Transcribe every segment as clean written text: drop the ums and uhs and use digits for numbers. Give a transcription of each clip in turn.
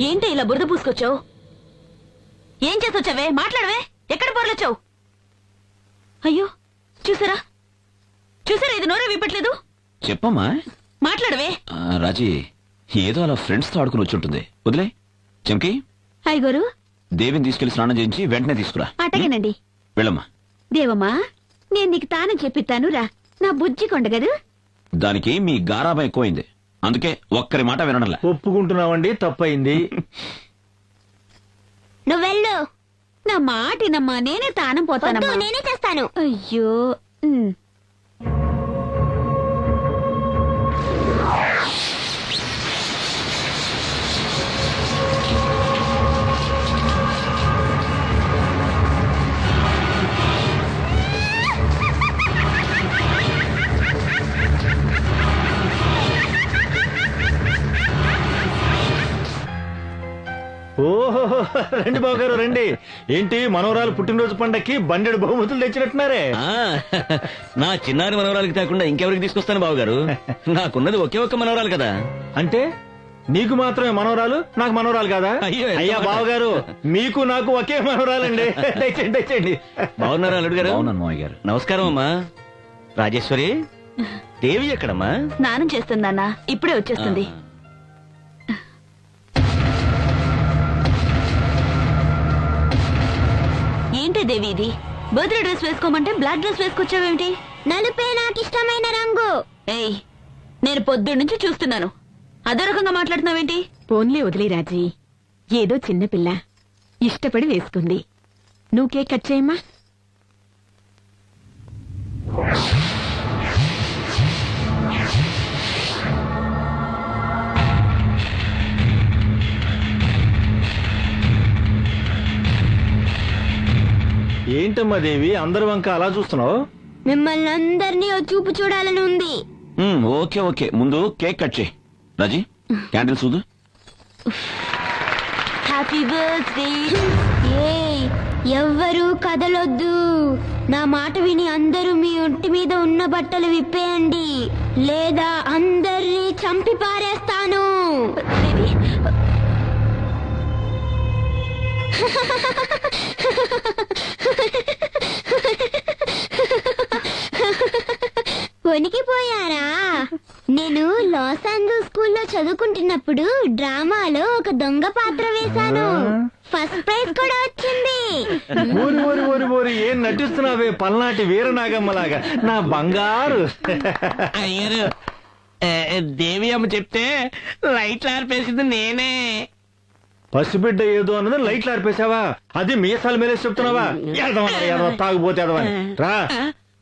ఏంటి ఇలా బురద పూసుకొచ్చావు? ఏం చేసొచ్చావే? మాట్లాడవే. ఎక్కడ పోర్లొచ్చావు? అయ్యో చూసారా చూసారా, ఇది నోరే విప్పట్లేదు. చెప్పమ్మా. మాట్లాడవే. రాజీ ఏదో అలా ఫ్రెండ్స్ తో ఆడుకుని వచ్చి ఉంటుంది. వదిలే. చెంకి అయ్యగారు, దేవిని తీసుకెళ్లి స్నానం చేయించి వెంటనే తీసుకురా. అటగేనండి. వెళ్ళమ్మా. దేవమ్మా, నేను నీకు తానం చెప్పిస్తాను రా. నా బుజ్జి కొండగదు. దానికి మీ గారాబం ఎక్కువైంది, అందుకే ఒక్కరి మాట వినడంలే. ఒప్పుకుంటున్నావండి, తప్పయింది. నువ్వెళ్ళు. నా మాటినమ్మా, నేనే తానం పోతానమ్మా. నేనే చేస్తాను. అయ్యో ఓహో, రండి బావగారు రండి. ఏంటి మనవరాలు పుట్టినరోజు పండక్కి బండెడు బహుమతులు తెచ్చినట్టున్నారే. నా చిన్నారి మనవరాలకి కాకుండా ఇంకెవరికి తీసుకొస్తాను బావగారు? నాకున్నది ఒకే ఒక్క మనవరాలు కదా. అంటే నీకు మాత్రమే మనవరాలు, నాకు మనవరాలు కాదా? అయ్యా బావగారు, మీకు నాకు ఒకే మనవరాలండి. తెచ్చండి. బాగున్నారా అల్లుడు గారు? అవునన్నా మావయ్య గారు. నమస్కారం అమ్మా. రాజేశ్వరి, దేవి ఎక్కడమ్మా? స్నానం చేస్తుందన్నా, ఇప్పుడే వచ్చేస్తుంది. ఏంటి దేవి ఇది? బర్త్డే డ్రెస్ వేసుకోమంటే బ్లాక్ డ్రెస్ వేసుకొచ్చావేమిటి? నలుపే నాకు ఇష్టమైన రంగు. ఏయ్, నేను పొద్దున్న నుంచి చూస్తున్నాను, అదే రకంగా మాట్లాడుతున్నావేంటి? పోన్లే వదిలే రాజీ, ఏదో చిన్నపిల్ల ఇష్టపడి వేసుకుంది. నువ్వు కేక్ కట్ చేయమ్మా. ఏంటమ్మా దేవి, అందరి వంక అలా చూస్తున్నావు? మిమ్మల్ని అందరినీ చూపు చూడాలని ఉంది. ఓకే ఓకే, ముందు కేక్ కట్ చేయి. రాజీ, క్యాండిల్ చూడు. Happy birthday. ఎవ్వరూ కదలొద్దు. నా మాట విని అందరూ మీ ఒంటి మీద ఉన్న బట్టలు విప్పేయండి, లేదా అందరినీ చంపి పారేస్తాను. వణికిపోయారా? నేను లాస్ ఏంజల్స్ స్కూల్లో చదువుకుంటున్నప్పుడు డ్రామాలో ఒక దొంగ పాత్ర వేశాను. ఫస్ట్ ప్రైజ్ కూడా వచ్చింది. ఏం నటిస్తున్నావే పల్నాటి వీరనాగమ్మలాగా, నా బంగారు. అయ్యారు, దేవి అమ్మ చెప్తే లైట్లు ఆర్పేసింది నేనే. పసిబిడ్డ ఏదో అన్నది లైట్లు ఆర్పేశావా? అది మీసాలు మేలేసి చెప్తున్నావా? తాగుపోతే ఎదవని రా,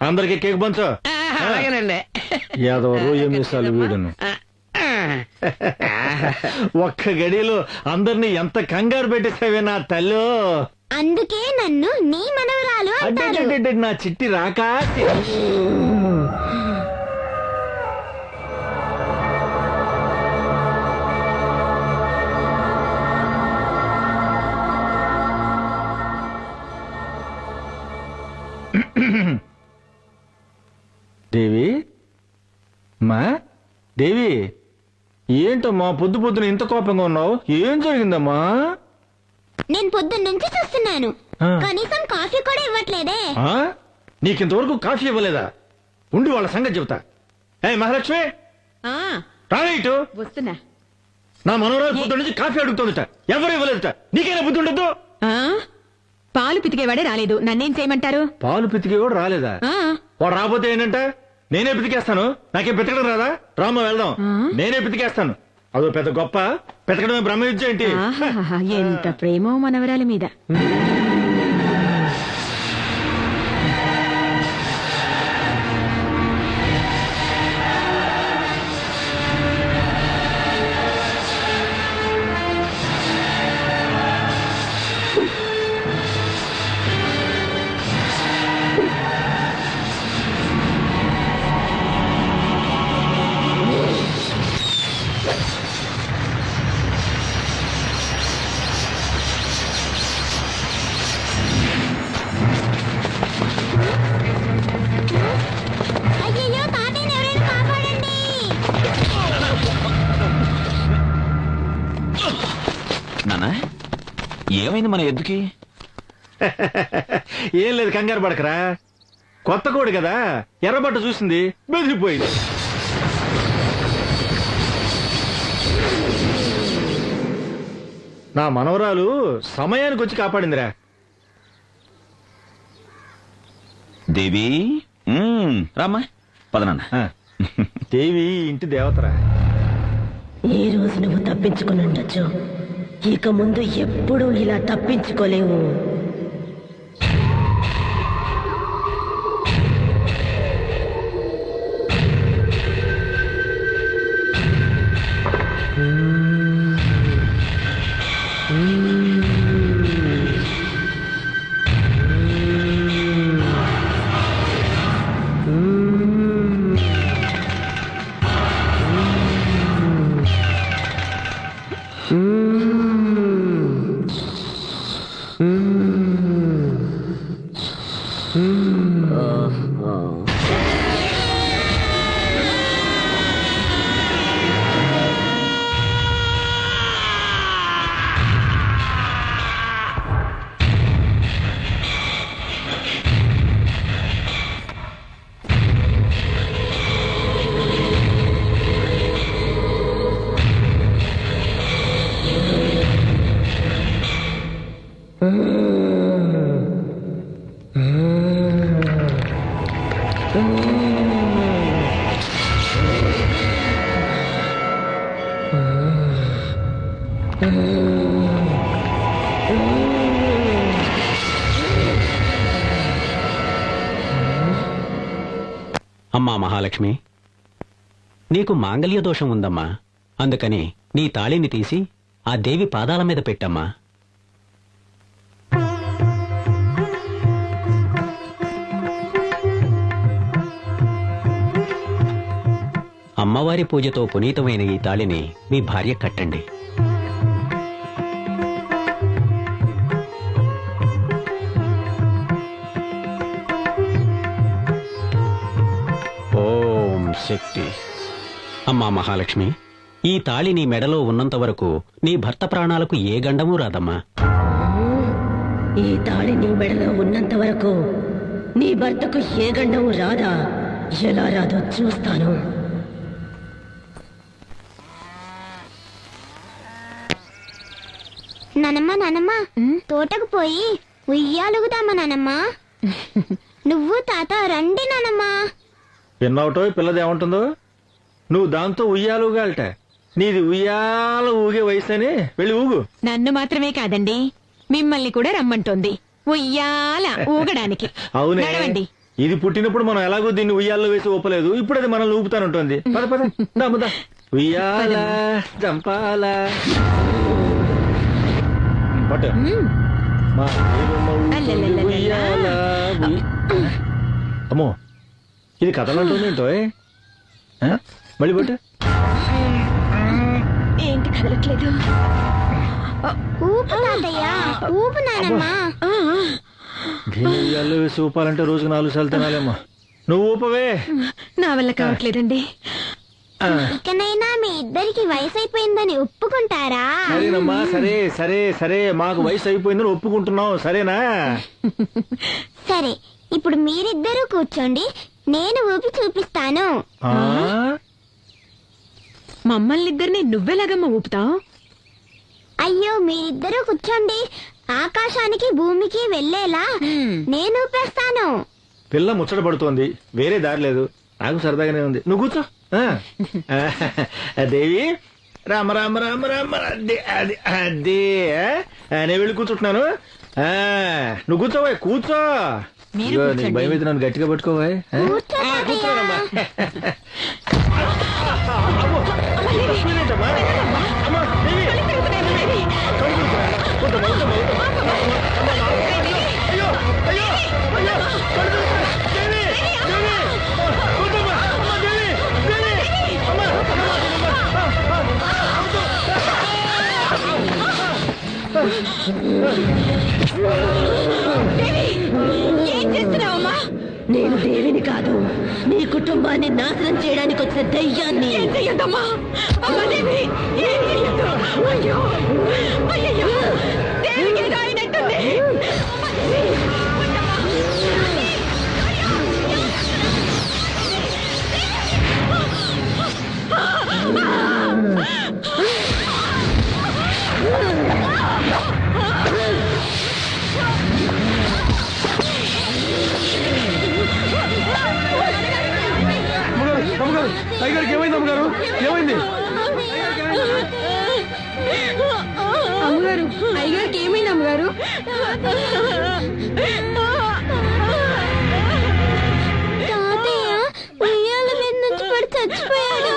అందరికి కేక్ పంచు. అలాగేనండి. యాదవ రోజు మీసాలు వీడును. ఒక్క గడిలో అందరినీ ఎంత కంగారు పెట్టేసావే నా తల్లు. అందుకే నన్ను నీ మనవరాలు అంటే నా చిట్టి రాకా. దేవి, మా దేవి, ఏంటమ్మా పొద్దు పొద్దున ఇంత కోపంగా ఉన్నావు? ఏం జరిగిందమ్మా? నేను పొద్దున్న నుంచి చూస్తున్నాను, ఆ. కనీసం కాఫీ కూడా ఇవ్వట్లేదే. ఆ? నీకింతవరకు కాఫీ ఇవ్వలేదా? ఉండి వాళ్ళ సంగతి చెబుతా. ఏ మహాలక్ష్మి, ఆ, రాలే ఇటు. వస్తున్నా. నా మనవరాలు పొద్దు నుంచి కాఫీ అడుగుతుందట, ఎవరు ఇవ్వలేదట. నీకైనా బుద్ధి ఉండద్దు. ఆ, పాలు పితికేవాడే రాలేదు, నన్నేం చేయమంటారు? పాలు పితికి కూడా రాలేదా? ఆ, వాడు రాబోతే ఏంటంటే నేనే పితికేస్తాను. నాకేం పితకడం రాదా? రామ్మ వెళ్దాం. ఆ? నేనే పితికేస్తాను. అదో పెద్ద గొప్ప, పితకడమే బ్రహ్మ విద్య ఏంటి? ఆహాహా, ఎంత ప్రేమో మనవరాలి మీద. అయ్యయ్యో, తాతయ్యని ఎవరైనా కాపాడండి. నానా ఏమైంది మన ఎద్దుకి? ఏం లేదు, కంగారు పడకరా. కొత్త కోడి కదా, ఎర్రబట్ట చూసింది, బెదిరిపోయింది. నా మనవరాలు సమయానికి వచ్చి కాపాడిందిరా. దేవి రామ్మా, పద నాన్న. ఆ, దేవి ఇంటి దేవతరా. ఈ రోజు నువ్వు తప్పించుకుని ఉండొచ్చు, ఇక ముందు ఎప్పుడూ ఇలా తప్పించుకోలేవు. అమ్మా మహాలక్ష్మి, నీకు మాంగళ్య దోషం ఉందమ్మా. అందుకని నీ తాళిని తీసి ఆ దేవి పాదాల మీద పెట్టమ్మా. అమ్మవారి పూజతో పునీతమైన ఈ తాళిని మీ భార్య కట్టండి. ఓం శక్తి. అమ్మా మహాలక్ష్మి, ఈ తాళి నీ మెడలో ఉన్నంత వరకు నీ భర్త ప్రాణాలకు ఏ గండమూ రాదమ్మా. ఈ తాళి నీ మెడలో ఉన్నంత వరకు నీ భర్తకు ఏ గండము రాదా? ఎలా రాదో చూస్తాను. నానమ్మ తోటకు పోయి ఉయ్యాలుగుదామా నానమ్మ? నువ్వు తాత రండి నానమ్మ. విన్నావుటో పిల్లది ఏమంటుందో? నువ్వు దాంతో ఉయ్యాలుగాలట. నీది ఉయ్యాల ఊగే వయసు అని వెళ్ళి ఊగు. నన్ను మాత్రమే కాదండి, మిమ్మల్ని కూడా రమ్మంటోంది ఉయ్యాల ఊగడానికి. అవునే, నడవండి. ఇది పుట్టినప్పుడు మనం ఎలాగో దీన్ని ఉయ్యాల్లో వేసి ఊపలేదు, ఇప్పుడు అది మనల్ని ఊపుతానంటుంది. పద పద, దమ్ముదా ఉయ్యాల జంపాల పట్టు. మా ఊరులో అల్లల్లల్లల్ల. ఉయ్యాల అమ్మో, ఇది కథలంటుందేంటో. మళ్ళీ పట్టు. ఏంటి కదలట్లేదు? ఊపు తాతయ్య, ఊపు నానమ్మ. దీన్ని ఉయ్యాల్లో వేసి ఊపాలంటే రోజుకు 4 సార్లు తినాలేమ్మా. నువ్వు ఊపవే. నా వల్ల కావట్లేదండి. ఇకనైనా మీ ఇద్దరికి వయసు అయిపోయిందని ఒప్పుకుంటారా? సరేనమ్మా, సరే సరే సరే, మాకు వయసు అయిపోయిందని ఒప్పుకుంటున్నాం, సరేనా? సరే, ఇప్పుడు మీరిద్దరూ కూర్చోండి, నేను ఊపి చూపిస్తాను. ఆ? మమ్మల్ని ఇద్దరిని నువ్వెలాగమ్మా ఊపుతావు? అయ్యో, మీరిద్దరూ కూర్చోండి, ఆకాశానికి భూమికి వెళ్ళేలా నేను ఊపేస్తాను. పిల్ల ముచ్చట పడుతోంది, వేరే దారి లేదు. నాకు సరదాగానే ఉంది, నువ్వు కూర్చో. ఆ. దేవి, రామ రామ రామ రామ, అదే అది అదే. నేను వెళ్ళి కూర్చుంటున్నాను. నువ్వు కూర్చోవా, కూర్చో. ఇదిగో, నీకు భయం అయితే నన్ను గట్టిగా పట్టుకోవా. కూర్చో తాతయ్య. కూర్చోనమ్మా. అమ్మో, కూర్చోనేంటమ్మా? అమ్మా, దేవి. కూర్చోమ్మా, కూర్చోమ్మా, కూర్చోమ్మా. అయ్యో, అయ్యో, అయ్యో, కళ్ళు తిరుగుతున్నాయి. దేవి, దేవి, కూర్చోమ్మా. అమ్మా, దేవి, దేవి. అమ్మా, అమ్మా, ఏం చేస్తున్నావమ్మా? నేను దేవిని కాదు, నీ కుటుంబాన్ని నాశనం చేయడానికి వచ్చిన దయ్యాన్ని. ఏం చెయ్యొద్దమ్మా. అమ్మా దేవి, ఏం చెయ్యొద్దు. అయ్యో, అయ్యయ్యో, దేవికి ఏదో అయినట్టుంది. అమ్మా దేవి, అమ్మగారు, అయ్యగారికి ఏమైంది? అమ్మగారు, ఏమైంది? అమ్మగారు, అయ్యగారికి ఏమైంది అమ్మగారు? తాతయ్య ఉయ్యాల మీద నుంచి పడి చచ్చిపోయాడు.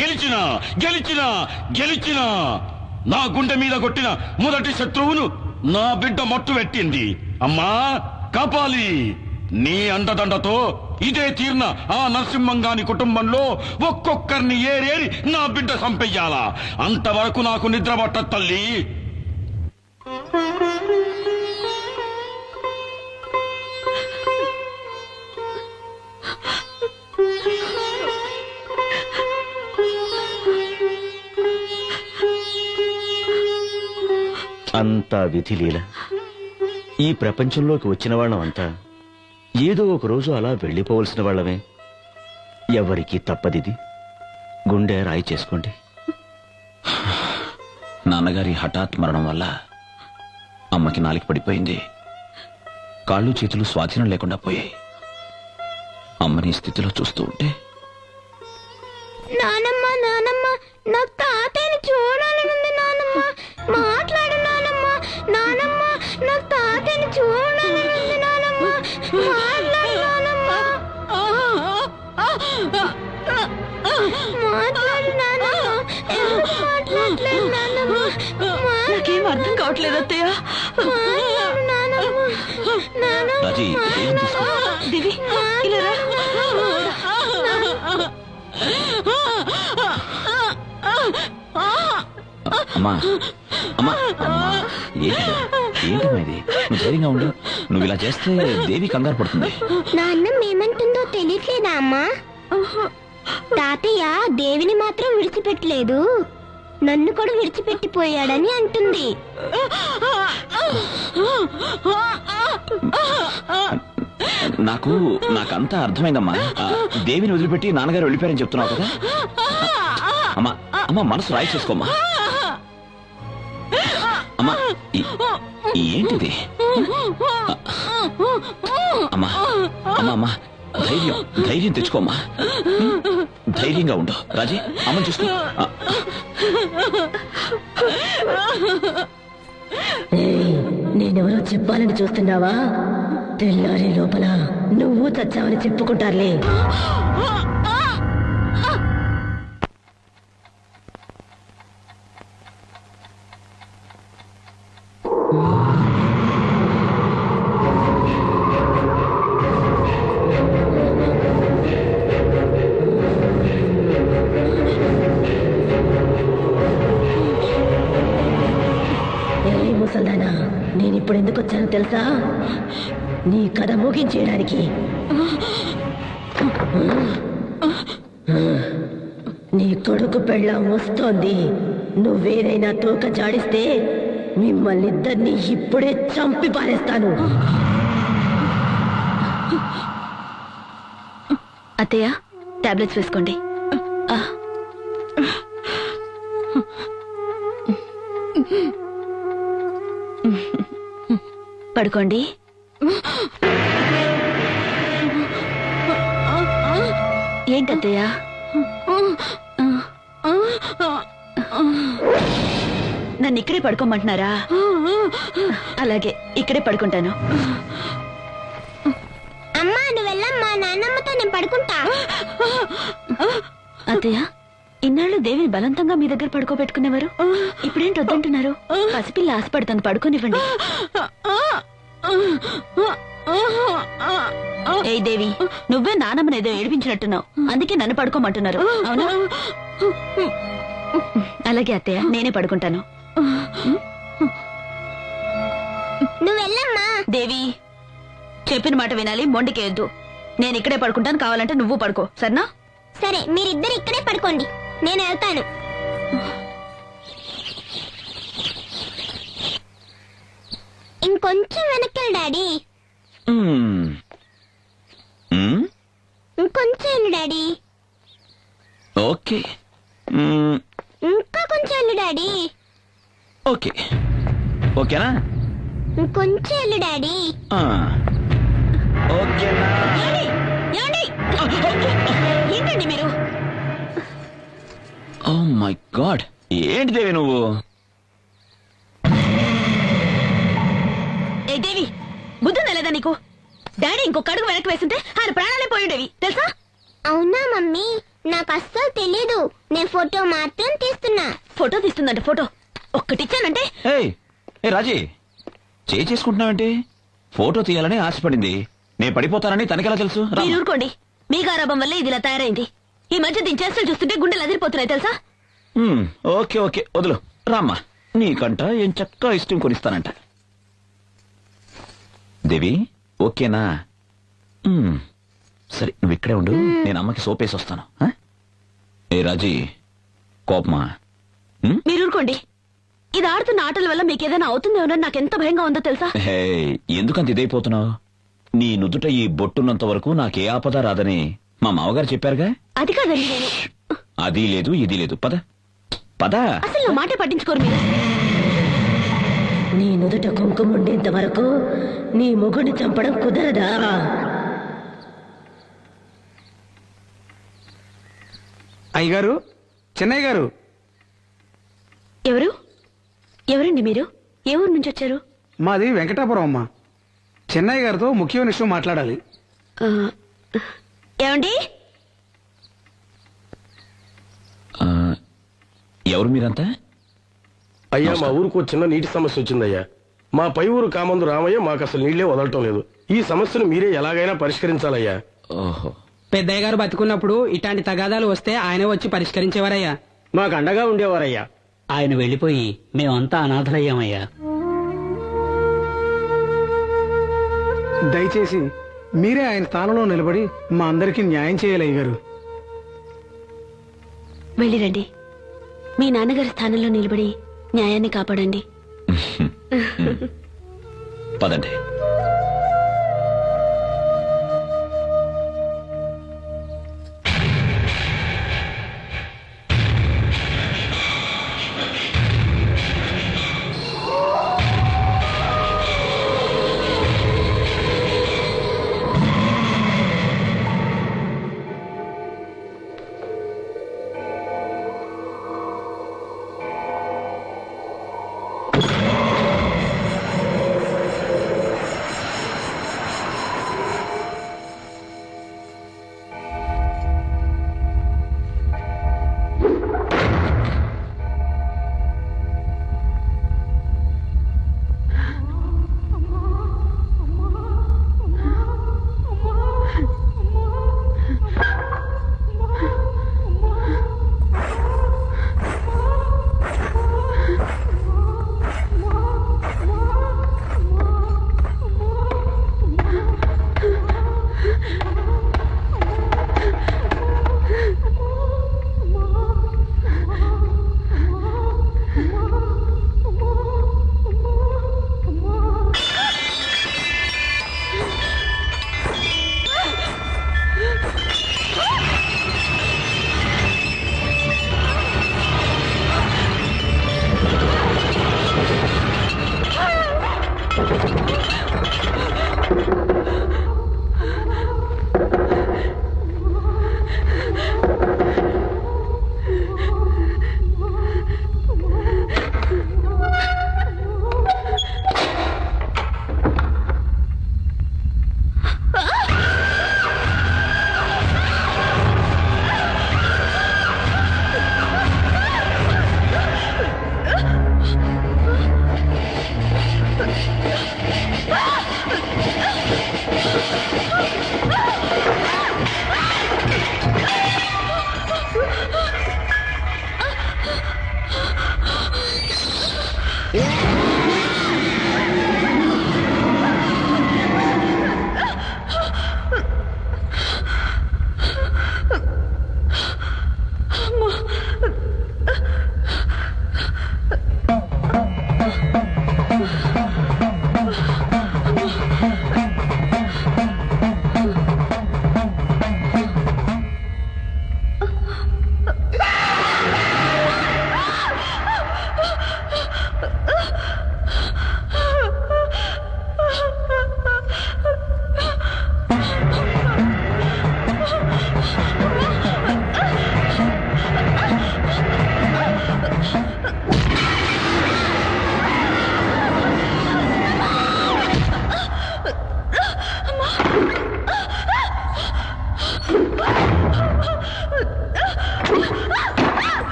గెలిచినా గెలిచినా గెలిచినా నా గుండె మీద కొట్టిన మొదటి శత్రువును నా బిడ్డ మట్టు పెట్టింది. అమ్మా కాపాలి, నీ అండదండతో ఇదే తీర్న ఆ నరసింహంగాని కుటుంబంలో ఒక్కొక్కరిని ఏరేరి నా బిడ్డ సంపెయ్యాలా. అంతవరకు నాకు నిద్ర పట్టదు తల్లి. అంతా విధిలీల. ఈ ప్రపంచంలోకి వచ్చిన వాళ్ళం అంతా ఏదో ఒక రోజు అలా వెళ్ళిపోవలసిన వాళ్ళమే. ఎవరికీ తప్పదిది. గుండె రాయి చేసుకోండి. నాన్నగారి హఠాత్ మరణం వల్ల అమ్మకి నాలిక పడిపోయింది. కాళ్ళు చేతులు స్వాధీనం లేకుండా పోయాయి. అమ్మని స్థితిలో చూస్తూ ఉంటే, నానమ్మ, నానమ్మ, నాకు తాతయ్యని చూడాలనుంది. నానమ్మ, మాట్లాడు నానమ్మ. నానమ్మ, నాకు తాతయ్యని చూడాలనుంది. నానమ్మ, మాట్లాడు నానమ్మ. మాట్లాడు నానమ్మ. ఎందుకు మాట్లాడలేదు నానమ్మ? నాకేం అర్థం కావట్లేదు అత్తయ్య. మాట్లాడు నానమ్మ. నానమ్మ, రాజీ, ఏం తీసుకో. దేవి, ఇలా రా. అమ్మా అమ్మా అమ్మా, ఏంటమ్మా ఇది? నువ్వు ధైర్యంగా ఉండు. నువ్వు ఇలా చేస్తే దేవి కంగారు పడుతుంది. నాన్న ఏమంటుందో తెలియట్లేదా అమ్మా? తాతయ్య దేవిని మాత్రం విడిచిపెట్టలేదు, నన్ను కూడా విడిచిపెట్టిపోయాడని అంటుంది. నాకంతా అర్థమైందమ్మా. దేవిని వదిలిపెట్టి నాన్నగారు వెళ్ళిపోయారని చెప్తున్నావు కదా. అమ్మా అమ్మా, మనసు రాయి చేసుకోమ్మా. అమ్మా, ఏంటిది? అమ్మా అమ్మా అమ్మా, ధైర్యం ధైర్యం తెచ్చుకోమ్మా. ధైర్యంగా ఉండు. రాజీ, అమ్మని చూసుకో. ఏయ్, నేనెవరో చెప్పాలని చూస్తున్నావా? తెల్లారి లోపల నువ్వు చచ్చావని చెప్పుకుంటారులే. ముసల్దానా, నేను ఇప్పుడు ఎందుకు వచ్చానో తెలుసా? నీ కథ ముగించేయడానికి. నీ కొడుకు పెళ్ళం వస్తోంది. నువ్వేదైనా తోక జాడిస్తే మిమ్మల్ని ఇద్దరిని ఇప్పుడే చంపి పారేస్తాను. అత్తయ్య, టాబ్లెట్స్ వేసుకోండి. పడుకోండి. ఏంటత్తయ్య? నన్ను ఇక్కడే పడుకోమంటున్నారా? అలాగే, ఇక్కడే పడుకుంటాను. అమ్మా, నువ్వు వెళ్ళమ్మా, నాన్నమ్మతో నేను పడుకుంటా. అత్తయ్య, ఇన్నాళ్ళు దేవిని బలవంతంగా మీ దగ్గర పడుకోబెట్టుకునేవారు, ఇప్పుడేంటి వద్దంటున్నారు? పసిపిల్ల ఆశపడుతుంది, పడుకోనివ్వండి. ఏ దేవి, నువ్వే నానమ్మని ఏదో ఏడిపించినట్టున్నావు, అందుకే నన్ను పడుకోమంటున్నారు, అవునా? అలాగే అత్తయ్య, నేనే పడుకుంటాను. నువ్వు వెళ్ళమ్మా. దేవి, చెప్పిన మాట వినాలి, మొండికేయద్దు. నేను ఇక్కడే పడుకుంటాను, కావాలంటే నువ్వు పడుకో, సరేనా? సరే, మీరిద్దరు ఇక్కడే పడుకోండి, నేను వెళ్తాను. ఇంకొంచెం వెనక్కి డాడీ. ఇంకొంచెం వెళ్ళు డాడీ. ఓకే. ఇంకా కొంచెం వెళ్ళు డాడీ. ఓకే, ఓకేనా? ఇంకొంచెం వెళ్ళు డాడీ. ఓకేనా? ఏంటండి మీరు? ఓ మై గాడ్, ఏంటి దేవి నువ్వు? ఏ దేవి, బుద్ధి నెలదా నీకు? డాడీ ఇంకొక అడుగు వెనక్కి వేస్తుంటే ఆయన ప్రాణాలే పోయిండేవి, తెలుసా? అవునా మమ్మీ, నాకు అస్సలు తెలీదు. నేను ఫోటో మాత్రం తీస్తున్నా. ఫోటో తీస్తుందంట, ఫోటో ఒక్కటిచ్చానంటే. ఏ రాజీ, చేసుకుంటున్నావంటే? ఫోటో తీయాలని ఆశపడింది, నేను పడిపోతానని తనకెలా తెలుసు? మీరు ఊరుకోండి, మీ గారాబం వల్ల ఇది ఇలా తయారైంది. ఈ మధ్య దీని చేష్టలు చూస్తుంటే గుండెలు అదిరిపోతున్నాయి, తెలుసా? ఓకే ఓకే, వదులు. రామ్మా, నీకంట ఏం చక్కగా ఇష్టం కొనిస్తానంట. దేవి, ఓకేనా? సరే, నువ్వు ఇక్కడే ఉండు, నేను అమ్మకి సోపేసి వస్తాను. ఏ రాజీ, కోపమా? మీరు ఊరుకోండి, ఇది ఆడుతున్న ఆటల వల్ల మీకు ఏదైనా అవుతుందేమో నాకు ఎంత భయంగా ఉందో తెలుసా? ఎందుకంత ఇదైపోతున్నావు? నీ నుదుట ఈ బొట్టున్నంత వరకు నాకే ఆపద రాదని మా మామగారు చెప్పారుగా. అది కాదండి, నేను అది లేదు ఇది లేదు. పద పద. అసలు నా మాటే పట్టించుకోరు మీరు. నీ నుదుట కుంకుమ ఉండేంత వరకు నీ మొగుడిని చంపడం కుదరదా? అయ్యగారు, చెన్నయ్య గారు. ఎవరు? ఎవరండి మీరు? ఏ ఊరు నుంచి వచ్చారు? మాది వెంకటాపురం అమ్మా. చెన్నయ్య గారితో ముఖ్యమైన విషయం మాట్లాడాలి. ఏమండి? ఎవరు మీరంతా? అయ్యా, మా ఊరుకు చిన్న నీటి సమస్య వచ్చిందయ్యా. మా పై ఊరు కామందు రామయ్య మాకు అసలు నీళ్లే వదలటం లేదు. ఈ సమస్యను మీరే ఎలాగైనా పరిష్కరించాలయ్యా. ఓహో, పెద్దయ్య గారు బతుకున్నప్పుడు ఇట్లాంటి తగాదాలు వస్తే ఆయనే వచ్చి పరిష్కరించేవారయ్యా. మాకు అండగా ఉండేవారయ్యా. ఆయన వెళ్లిపోయి మేమంతా అనాథలయ్యామయ్యా. దయచేసి మీరే ఆయన స్థానంలో నిలబడి మా అందరికీ న్యాయం చేయాలి అయ్యగారు. వెళ్ళిరండి, మీ నాన్నగారి స్థానంలో నిలబడి న్యాయాన్ని కాపాడండి. పదండి.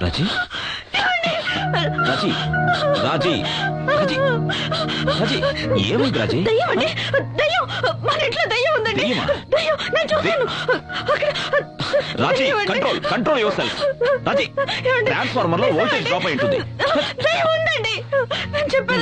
రాజీ రాజీ రాజీ రాజీ రాజీ ఏమైంది రాజీ? దయ్యం అండి, దయ్యం, మన ఇంట్లో దయ్యం ఉందండి. దయ్యమా? దయ్యం, నేను చూశాను. అక్కడ రాజీ దయ్యం అండి. కంట్రోల్ కంట్రోల్ యువర్ సెల్ఫ్. రాజీ ఏమండి? ట్రాన్స్ఫార్మర్ లో వోల్టేజ్ డ్రాప్ అయి ఉంటుంది. దయ్యం ఉందండి, నేను చెప్పాను.